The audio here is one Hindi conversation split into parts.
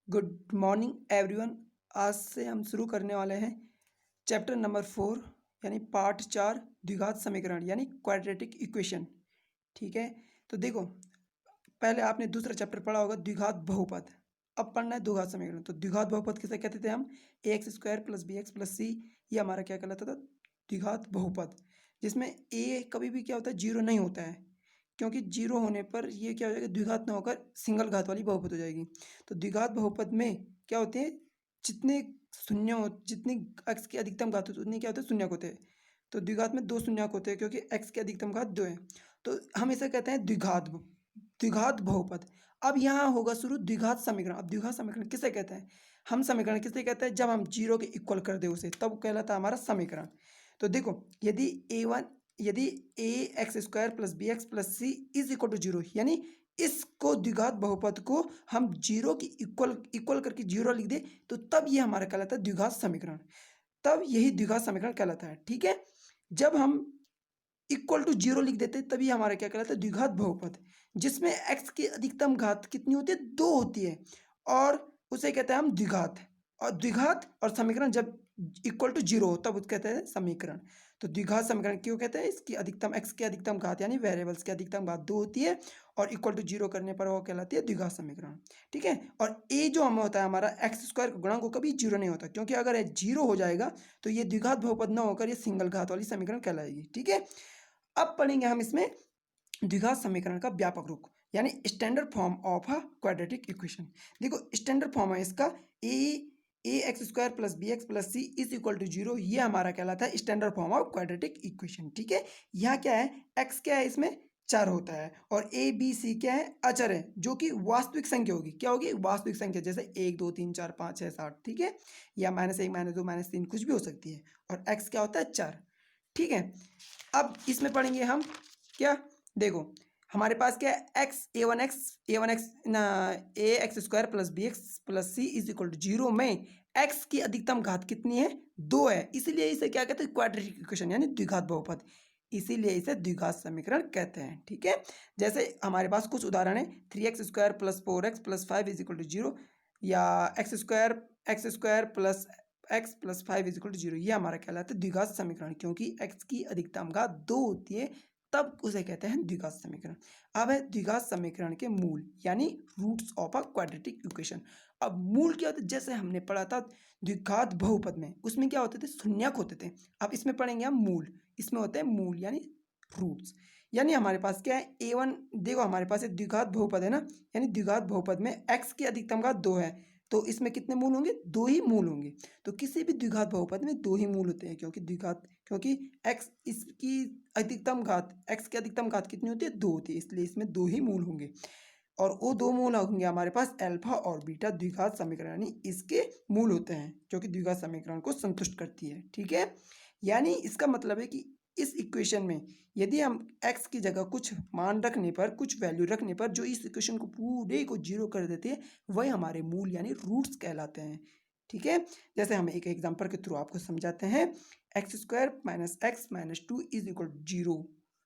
Good morning everyone. आज से हम शुरू करने वाले हैं चैप्टर नंबर 4 यानी पार्ट 4 द्विघात समीकरण यानी क्वाड्रेटिक इक्वेशन। ठीक है, तो देखो पहले आपने दूसरा चैप्टर पढ़ा होगा द्विघात बहुपद। अब पढ़ना है द्विघात समीकरण। तो द्विघात बहुपद किसे कहते थे हम? A x square plus b x plus c, ये हमारा क्या कहलाता था? द्विघात बहुपद, जिसमें ए कभी भी क्या होता है? जीरो नहीं होता है, क्योंकि जीरो होने पर ये क्या हो जाएगा? द्विघात ना होकर सिंगल घात वाली बहुपद हो जाएगी। तो द्विघात बहुपद में क्या होते हैं? जितने शून्य हो, जितनी एक्स की अधिकतम घात होती है उतनी क्या होते हैं? शून्यक होते हैं। तो द्विघात में दो शून्यक होते हैं, क्योंकि एक्स की अधिकतम घात दो है। तो हम इसे कहते हैं द्विघात बहुपद। अब यहाँ होगा शुरू द्विघात समीकरण। अब द्विघात समीकरण किसे कहते हैं? हम समीकरण किसे कहते हैं? जब हम जीरो के इक्वल कर दे उसे, तब कहलाता है हमारा समीकरण। तो देखो, यदि a x square plus b x plus c is equal to zero, यानी इसको द्विघात बहुपद को हम जीरो की इक्वल करके जीरो लिख दे, तो तब ये हमारा कहलाता है द्विघात समीकरण। तब यही द्विघात समीकरण कहलाता है। ठीक है, जब हम इक्वल टू जीरो लिख देते हैं तभी हमारा क्या कहलाता है? द्विघात बहुपद, जिसमें एक्स की अधिकतम घात कितनी होती है? दो होती है, और उसे कहते हैं हम द्विघात। और द्विघात और समीकरण जब इक्वल टू जीरो हो तब उसे कहते हैं समीकरण। तो द्विघात समीकरण क्यों कहते हैं? इसकी अधिकतम एक्स की अधिकतम घात यानी वेरिएबल्स की अधिकतम घात दो होती है, और इक्वल टू जीरो करने पर वो कहलाती है द्विघात समीकरण। ठीक है, और ए जो हमें होता है हमारा एक्स स्क्वायर का गुणांक, वो कभी जीरो नहीं होता, क्योंकि अगर ये जीरो हो जाएगा तो ये द्विघात बहुपद न होकर ये सिंगल घात वाली समीकरण कहलाएगी। ठीक है, अब पढ़ेंगे हम इसमें द्विघात समीकरण का व्यापक रूप यानी standard form of a quadratic equation. देखो, स्टैंडर्ड फॉर्म है इसका a x square plus b x plus c is equal to zero. ये हमारा कहलाता है standard form of quadratic equation. ठीक है, यहाँ क्या है? एक्स क्या है? इसमें चर होता है, और ए बी सी क्या है? अचर है, जो कि वास्तविक संख्या होगी। क्या होगी? वास्तविक संख्या, जैसे 1 2 3 4 5 6 7। ठीक है, या -1 -2 -3 कुछ भी हो सकती है। और एक्स क्या होता है? चर। ठीक है, अब इसमें पढ़ेंगे हम क्या? देखो, हमारे पास क्या है? ए वन एक्स ना a x square plus b x plus c is equal to zero में एक्स की अधिकतम घात कितनी है? दो है, इसीलिए इसे क्या कहते हैं? क्वाड्रेटिक इक्वेशन यानी द्विघात बहुपद, इसीलिए इसे द्विघात समीकरण कहते हैं। ठीक है, जैसे हमारे पास कुछ उदाहरण है, 3x² plus 4x plus 5 is equal to zero, या x square plus x plus 5 is equal to zero. ये हमारा कहलाता है द्विघात समीकरण, क्योंकि एक्स की अधिकतम घात दो होती है, तब उसे कहते हैं द्विघात समीकरण। अब है द्विघात समीकरण के मूल यानी roots of a quadratic equation. अब मूल क्या होता है? जैसे हमने पढ़ा था द्विघात बहुपद में, उसमें क्या होते थे? शून्यक होते थे। अब इसमें पढ़ेंगे हम मूल। इसमें होते हैं मूल यानी रूट्स। यानी हमारे पास क्या है? A1, देखो हमारे पास एक द्विघात बहुपद है ना, यानी द्विघात बहुपद में एक्स की अधिकतम घात दो है, तो इसमें कितने मूल होंगे? दो ही मूल होंगे। तो किसी भी द्विघात बहुपद में दो ही मूल होते हैं, क्योंकि एक्स इसकी अधिकतम घात, एक्स की अधिकतम घात कितनी होती है? दो होती है, इसलिए इसमें दो ही मूल होंगे। और वो दो मूल होंगे हमारे पास अल्फा और बीटा द्विघात समीकरण, यानी इसके मूल होते हैं, जो कि द्विघात समीकरण को संतुष्ट करती है। ठीक है, यानी इसका मतलब है कि इस इक्वेशन में यदि हम x की जगह कुछ मान रखने पर, कुछ वैल्यू रखने पर, जो इस इक्वेशन को पूरे को जीरो कर देते हैं, वही हमारे मूल यानी रूट्स कहलाते हैं। ठीक है, जैसे हम एक एग्जांपल के थ्रू आपको समझाते हैं। x² - x - 2 is equal to zero.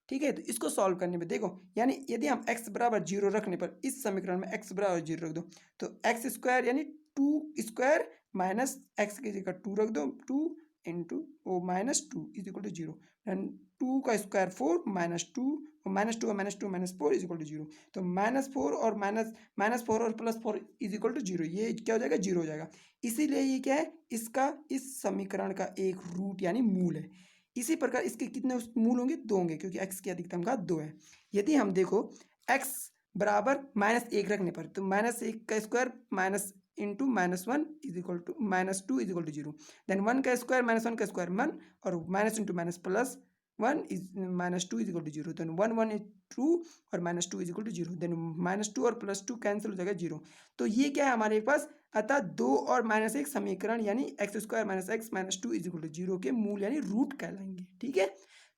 ठीक है, तो इसको सॉल्व करने में देखो, यानी यदि हम x बराबर जीरो रखने पर इस समीकरण में x बराबर जीरो रख दो, तो x² यानी 2² माइनस एक्स की जगह 2 रख दो, 2 into O -2 is equal to zero. And 2 का स्क्वायर 4 -2, और -2 -4 इज इक्वल टू जीरो। तो -4 और -4 और +4 इज इक्वल टू जीरो, ये क्या हो जाएगा? जीरो हो जाएगा। इसीलिए ये क्या है? इसका इस समीकरण का एक रूट यानी मूल है। इसी प्रकार इसके कितने मूल होंगे? दो होंगे, क्योंकि x की अधिकतम घात दो है। यदि हम देखो x बराबर -1 रखने पर, तो -1 का square minus into -1 is equal to -2 is equal to zero. Then 1 का स्क्वायर -1 का स्क्वायर 1, और minus into minus plus 1 is -2 is equal to zero. Then 1 1 is 2, और -2 is equal to zero. Then -2 और +2 कैंसिल हो जाएगा, जीरो। तो ये क्या है हमारे पास? अतः 2 और -1 समीकरण यानी x² - x - 2 is equal to zero के मूल यानी रूट कहलाएंगे। ठीक है,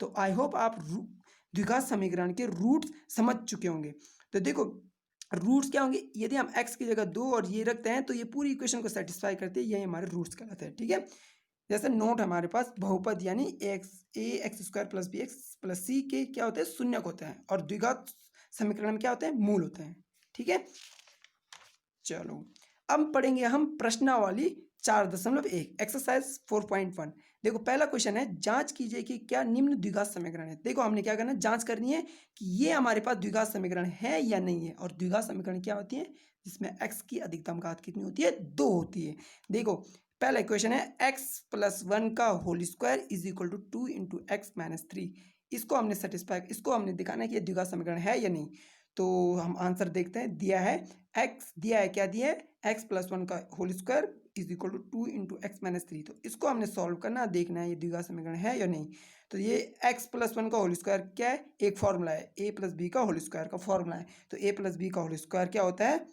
तो आई होप आप द्विघात समीकरण के रूट समझ चुके होंगे। तो देखो, रूट्स क्या होंगे? यदि हम x की जगह दो और ये रखते हैं, तो ये पूरी इक्वेशन को सेटिस्फाई करते हैं, यही हमारे रूट्स कहलाते हैं। ठीक है, जैसे नोट हमारे पास बहुपद यानी एक्स² प्लस बी एक्स प्लस सी के क्या होते हैं? शून्यक होते हैं, और द्विघात समीकरण में क्या होते हैं? मूल होते हैं। ठीक है, चलो अब पढ़ेंगे हम प्रश्नावली 4.1 एक्सरसाइज 4.1। देखो पहला क्वेश्चन है, जांच कीजिए कि क्या निम्न द्विघात समीकरण है। देखो हमने क्या करना है, जांच करनी है कि ये हमारे पास द्विघात समीकरण है या नहीं है। और द्विघात समीकरण क्या होती है, जिसमें x की अधिकतम घात कितनी होती है, 2 होती है। देखो पहला इक्वेशन है x+1 का whole square is equal to 2 into x minus 3। इसको हमने सेटिस्फाई, इसको हमने दिखाना है कि ये द्विघात समीकरण है या नहीं। तो हम आंसर देखते हैं, दिया है x, दिया है क्या, दिया है x+1 का whole square is equal to 2 into x minus 3। तो इसको हमने सॉल्व करना है, देखना है ये द्विघात समीकरण है या नहीं। तो ये x+1 का होल स्क्वायर क्या है, एक फॉर्मूला है a प्लस बी का होल स्क्वायर का फॉर्मूला है। तो a प्लस बी का होल स्क्वायर क्या होता है,